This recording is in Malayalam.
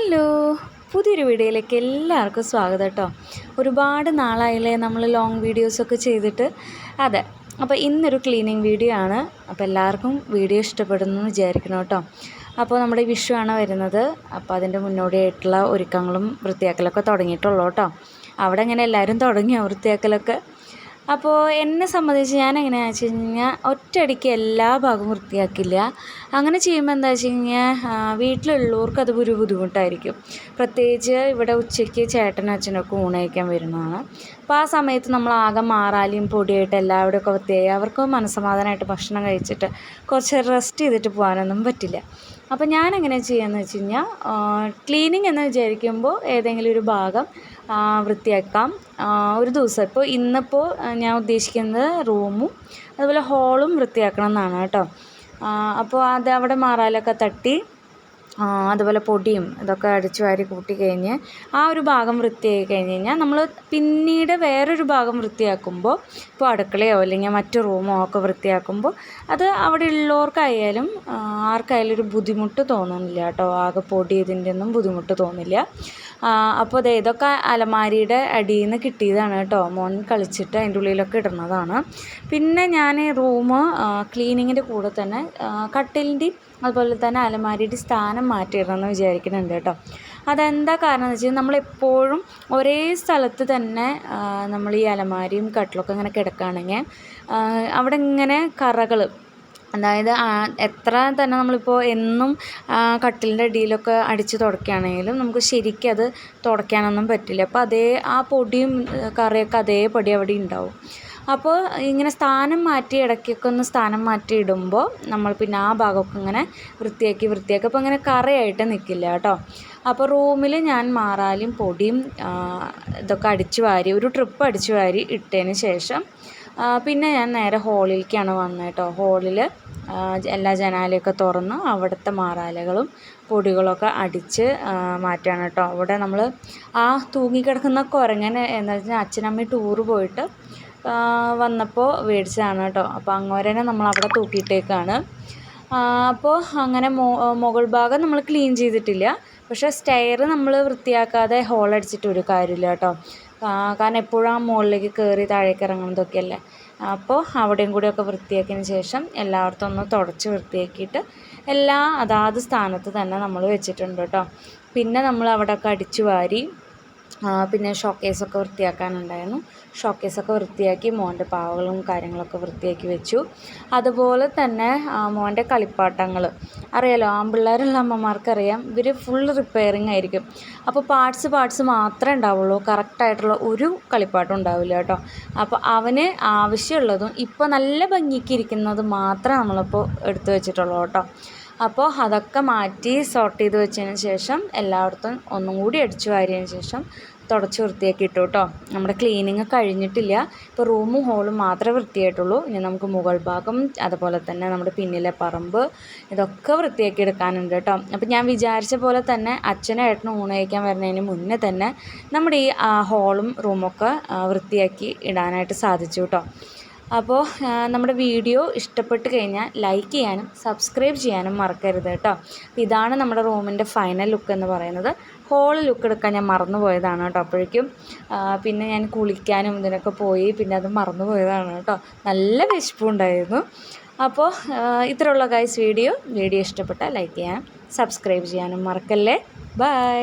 ഹലോ, പുതിയൊരു വീഡിയോയിലേക്ക് എല്ലാവർക്കും സ്വാഗതം കേട്ടോ. ഒരുപാട് നാളായില്ലേ നമ്മൾ ലോങ് വീഡിയോസൊക്കെ ചെയ്തിട്ട്. അതെ, അപ്പോൾ ഇന്നൊരു ക്ലീനിങ് വീഡിയോ ആണ്. അപ്പോൾ എല്ലാവർക്കും വീഡിയോ ഇഷ്ടപ്പെടുന്നു വിചാരിക്കണം കേട്ടോ. അപ്പോൾ നമ്മുടെ വിഷു ആണ് വരുന്നത്. അപ്പോൾ അതിൻ്റെ മുന്നോടിയായിട്ടുള്ള ഒരുക്കങ്ങളും വൃത്തിയാക്കലൊക്കെ തുടങ്ങിയിട്ടുള്ളൂ കേട്ടോ. അവിടെ ഇങ്ങനെ എല്ലാവരും തുടങ്ങിയോ വൃത്തിയാക്കലൊക്കെ? അപ്പോൾ എന്നെ സംബന്ധിച്ച് ഞാൻ എങ്ങനെയാണെന്ന് വെച്ച് കഴിഞ്ഞാൽ ഒറ്റയടിക്ക് എല്ലാ ഭാഗവും വൃത്തിയാക്കില്ല. അങ്ങനെ ചെയ്യുമ്പോൾ എന്താ വെച്ച് കഴിഞ്ഞാൽ വീട്ടിലുള്ളവർക്ക് അത് ഒരു ബുദ്ധിമുട്ടായിരിക്കും. പ്രത്യേകിച്ച് ഇവിടെ ഉച്ചയ്ക്ക് ചേട്ടനും അച്ഛനൊക്കെ ഊണ് കഴിക്കാൻ വരുന്നതാണ്. അപ്പോൾ ആ സമയത്ത് നമ്മൾ ആകെ മാറാലിയും പൊടിയായിട്ട് എല്ലാവരുടെയൊക്കെ വൃത്തിയായി അവർക്ക് മനസ്സമാധാനമായിട്ട് ഭക്ഷണം കഴിച്ചിട്ട് കുറച്ച് റെസ്റ്റ് ചെയ്തിട്ട് പോകാനൊന്നും പറ്റില്ല. അപ്പോൾ ഞാൻ എങ്ങനെ ചെയ്യാമെന്ന് വെച്ച് കഴിഞ്ഞാൽ ക്ലീനിങ് എന്ന് വിചാരിക്കുമ്പോൾ ഏതെങ്കിലും ഒരു ഭാഗം വൃത്തിയാക്കാം ഒരു ദിവസം. ഇപ്പോൾ ഇന്നിപ്പോൾ ഞാൻ ഉദ്ദേശിക്കുന്നത് റൂമും അതുപോലെ ഹോളും വൃത്തിയാക്കണം എന്നാണ് കേട്ടോ. അപ്പോൾ അത് അവിടെ മാറാലൊക്കെ തട്ടി അതുപോലെ പൊടിയും ഇതൊക്കെ അടിച്ചു വാരി കൂട്ടി കഴിഞ്ഞ് ആ ഒരു ഭാഗം വൃത്തിയായി കഴിഞ്ഞ് കഴിഞ്ഞാൽ നമ്മൾ പിന്നീട് വേറൊരു ഭാഗം വൃത്തിയാക്കുമ്പോൾ ഇപ്പോൾ അടുക്കളയോ അല്ലെങ്കിൽ മറ്റു റൂമോ ഒക്കെ വൃത്തിയാക്കുമ്പോൾ അത് അവിടെ ഉള്ളവർക്കായാലും ആർക്കായാലും ഒരു ബുദ്ധിമുട്ട് തോന്നുന്നില്ല കേട്ടോ. ആകെ പൊടി ഇതിൻ്റെ ഒന്നും ബുദ്ധിമുട്ട് തോന്നില്ല. അപ്പോൾ ഇതൊക്കെ അലമാരിയുടെ അടിയിൽ നിന്ന് കിട്ടിയതാണ് കേട്ടോ. മോൻ കളിച്ചിട്ട് അതിൻ്റെ ഉള്ളിലൊക്കെ ഇടുന്നതാണ്. പിന്നെ ഞാൻ റൂം ക്ലീനിങ്ങിൻ്റെ കൂടെ തന്നെ കട്ടിലിൻ്റെയും അതുപോലെ തന്നെ അലമാരിയുടെ സ്ഥാനം മാറ്റിയിടണമെന്ന് വിചാരിക്കുന്നുണ്ട് കേട്ടോ. അതെന്താ കാരണം എന്ന് വെച്ചാൽ നമ്മളെപ്പോഴും ഒരേ സ്ഥലത്ത് തന്നെ നമ്മൾ ഈ അലമാരിയും കട്ടിലൊക്കെ ഇങ്ങനെ കിടക്കുകയാണെങ്കിൽ അവിടെ ഇങ്ങനെ കറകൾ, അതായത് എത്ര തന്നെ നമ്മളിപ്പോൾ എന്നും കട്ടിലിൻ്റെ അടിയിലൊക്കെ അടിച്ച് തുടക്കുകയാണെങ്കിലും നമുക്ക് ശരിക്കും അത് തുടയ്ക്കാനൊന്നും പറ്റില്ല. അപ്പോൾ ആ പൊടിയും കറിയൊക്കെ അതേപടി അവിടെ ഉണ്ടാവും. അപ്പോൾ ഇങ്ങനെ സ്ഥാനം മാറ്റി ഇടയ്ക്കൊക്കെ ഒന്ന് സ്ഥാനം മാറ്റി ഇടുമ്പോൾ നമ്മൾ പിന്നെ ആ ഭാഗമൊക്കെ ഇങ്ങനെ വൃത്തിയാക്കി അപ്പോൾ ഇങ്ങനെ കറയായിട്ട് നിൽക്കില്ല കേട്ടോ. അപ്പോൾ റൂമിൽ ഞാൻ മാറാലും പൊടിയും ഇതൊക്കെ ഒരു ട്രിപ്പ് അടിച്ചു വാരി ഇട്ടതിന് ശേഷം പിന്നെ ഞാൻ നേരെ ഹോളിലേക്കാണ് വന്നത് കേട്ടോ. ഹോളിൽ എല്ലാ ജനാലയൊക്കെ തുറന്ന് അവിടുത്തെ മാറാലകളും പൊടികളൊക്കെ അടിച്ച് മാറ്റുകയാണ് കേട്ടോ. അവിടെ നമ്മൾ തൂങ്ങിക്കിടക്കുന്ന കുരങ്ങനെ എന്താ വെച്ചാൽ അച്ഛനമ്മ ടൂറ് പോയിട്ട് വന്നപ്പോൾ മേടിച്ചതാണ് കേട്ടോ. അപ്പോൾ അങ്ങോരനെ നമ്മൾ അവിടെ തൂക്കിയിട്ടേക്കാണ്. അപ്പോൾ അങ്ങനെ മുകൾ ഭാഗം നമ്മൾ ക്ലീൻ ചെയ്തിട്ടില്ല. പക്ഷേ സ്റ്റെയർ നമ്മൾ വൃത്തിയാക്കാതെ ഹോളടിച്ചിട്ട് ഒരു കാര്യമില്ല കേട്ടോ. കാരണം എപ്പോഴും മുകളിലേക്ക് കയറി താഴേക്ക് ഇറങ്ങുന്നതൊക്കെയല്ലേ. അപ്പോൾ അവിടെയും കൂടിയൊക്കെ വൃത്തിയാക്കിയതിന് ശേഷം എല്ലായിടത്തും ഒന്ന് തുടച്ച് വൃത്തിയാക്കിയിട്ട് അതാത് സ്ഥാനത്ത് തന്നെ നമ്മൾ വെച്ചിട്ടുണ്ട് കേട്ടോ. പിന്നെ നമ്മൾ അവിടെയൊക്കെ അടിച്ചു വാരി പിന്നെ ഷോക്കേസൊക്കെ വൃത്തിയാക്കാനുണ്ടായിരുന്നു. ഷോക്കേസൊക്കെ വൃത്തിയാക്കി മോൻ്റെ പാവകളും കാര്യങ്ങളൊക്കെ വൃത്തിയാക്കി വെച്ചു. അതുപോലെ തന്നെ മോൻ്റെ കളിപ്പാട്ടങ്ങൾ അറിയാലോ, ആൺപിള്ളേരുള്ള അമ്മമാർക്കറിയാം, ഇവർ ഫുൾ റിപ്പയറിങ് ആയിരിക്കും. അപ്പോൾ പാർട്സ് മാത്രമേ ഉണ്ടാവുള്ളൂ, കറക്റ്റായിട്ടുള്ള ഒരു കളിപ്പാട്ടം ഉണ്ടാവില്ല കേട്ടോ. അപ്പോൾ അവന് ആവശ്യമുള്ളതും ഇപ്പോൾ നല്ല ഭംഗിക്ക് ഇരിക്കുന്നത് മാത്രമേ നമ്മളിപ്പോൾ എടുത്തു വെച്ചിട്ടുള്ളൂ കേട്ടോ. അപ്പോൾ അതൊക്കെ മാറ്റി സോർട്ട് ചെയ്ത് വെച്ചതിന് ശേഷം എല്ലായിടത്തും ഒന്നും കൂടി അടിച്ചു വാരിയതിന് ശേഷം തുടച്ച് വൃത്തിയാക്കി ഇട്ടു കേട്ടോ. നമ്മുടെ ക്ലീനിങ് കഴിഞ്ഞിട്ടില്ല. ഇപ്പോൾ റൂമും ഹോളും മാത്രമേ വൃത്തിയായിട്ടുള്ളൂ. ഇനി നമുക്ക് മുകൾ ഭാഗം അതുപോലെ തന്നെ നമ്മുടെ പിന്നിലെ പറമ്പ് ഇതൊക്കെ വൃത്തിയാക്കി എടുക്കാനുണ്ട് കേട്ടോ. അപ്പോൾ ഞാൻ വിചാരിച്ച പോലെ തന്നെ അച്ഛനും ഏട്ടനും ഊണ് കഴിക്കാൻ വരുന്നതിന് മുന്നേ തന്നെ നമ്മുടെ ഈ ഹോളും റൂമൊക്കെ വൃത്തിയാക്കി ഇടാനായിട്ട് സാധിച്ചു കേട്ടോ. അപ്പോൾ നമ്മുടെ വീഡിയോ ഇഷ്ടപ്പെട്ട് കഴിഞ്ഞാൽ ലൈക്ക് ചെയ്യാനും സബ്സ്ക്രൈബ് ചെയ്യാനും മറക്കരുത് കേട്ടോ. അപ്പോൾ ഇതാണ് നമ്മുടെ റൂമിൻ്റെ ഫൈനൽ ലുക്ക് എന്ന് പറയുന്നത്. ഹോൾ ലുക്ക് എടുക്കാൻ ഞാൻ മറന്നു പോയതാണ് കേട്ടോ. അപ്പോഴേക്കും പിന്നെ ഞാൻ കുളിക്കാനും ഇതിനൊക്കെ പോയി, പിന്നെ അത് മറന്നു പോയതാണ് കേട്ടോ. നല്ല വിശപ്പുണ്ടായിരുന്നു. അപ്പോൾ ഇത്രയുള്ള ഗൈസ് വീഡിയോ ഇഷ്ടപ്പെട്ടാൽ ലൈക്ക് ചെയ്യാനും സബ്സ്ക്രൈബ് ചെയ്യാനും മറക്കല്ലേ. ബൈ.